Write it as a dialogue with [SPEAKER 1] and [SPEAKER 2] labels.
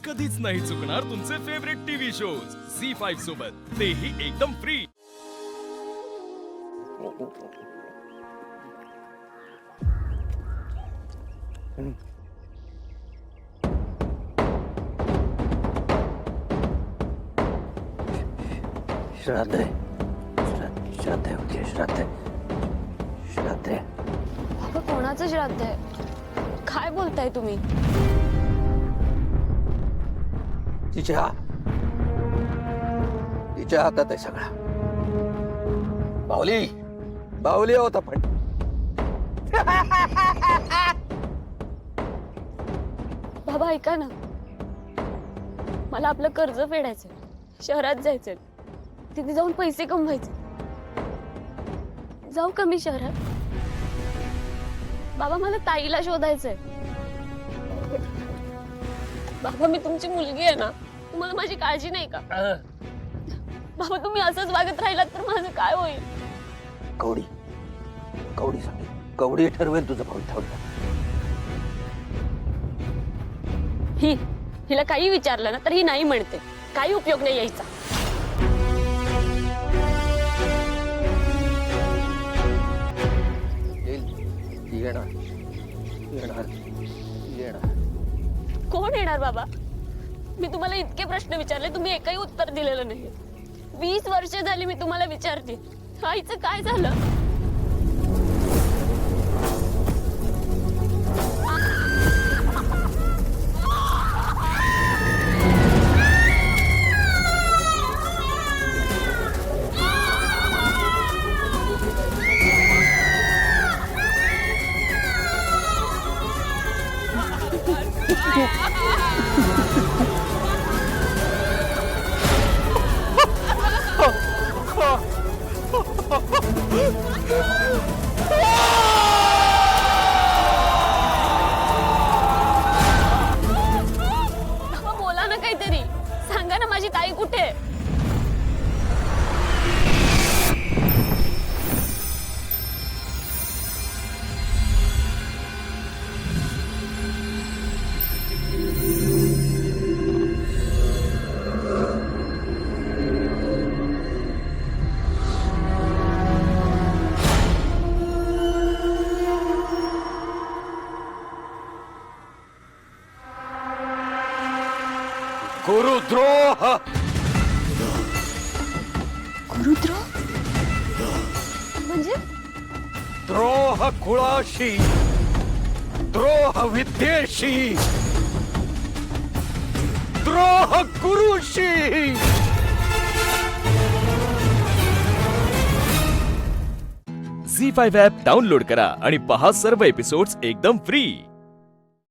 [SPEAKER 1] कधीच नाही चुकणार तुमचे फेवरेट टीव्ही शोज झी5 सोबत, तेही एकदम फ्री।
[SPEAKER 2] श्राद्ध आहे, श्राद्ध आहे, उद्या श्राद्ध आहे, श्राद्ध आहे।
[SPEAKER 3] बाबा कोणाचं श्राद्ध आहे? काय बोलताय तुम्ही?
[SPEAKER 2] तिच्या हातात आहे सगळा। बाहुली बाहुली होता पण
[SPEAKER 3] बाबा ऐका ना, मला आपलं कर्ज फेडायचंय, शहरात जायचंय, तिथे जाऊन पैसे कमवायचे। जाऊ का मी शहरात? बाबा मला ताईला शोधायचंय। बाबा मी तुमची मुलगी आहे ना, तुम्हाला माझी काळजी नाही का? बाबा तुम्ही असंच वागत राहिलात तर माझं काय होईल?
[SPEAKER 2] कवडी कवडी सांगेल, कवडी ठरवेल तुझं भवितव्य।
[SPEAKER 3] हिला काही विचारलं ना तर ही नाही म्हणते, काही उपयोग नाही यायचा।
[SPEAKER 2] येणार येणार येणार।
[SPEAKER 3] कोण येणार बाबा? मी तुम्हाला इतके प्रश्न विचारले, तुम्ही एकही उत्तर दिलेलं नाही। 20 वर्ष झाली मी तुम्हाला विचारते, आईचं काय झालं? बाबा बोला ना काहीतरी, सांगा ना माझी ताई कुठे आहे?
[SPEAKER 2] गुरुद्रोह
[SPEAKER 3] गुरुद्रोह म्हणजे?
[SPEAKER 2] द्रोह कुळाशी, द्रोह विद्येशी, द्रोह गुरुशी।
[SPEAKER 1] झी5 ॲप डाउनलोड करा आणि पहा सर्व एपिसोड्स एकदम फ्री।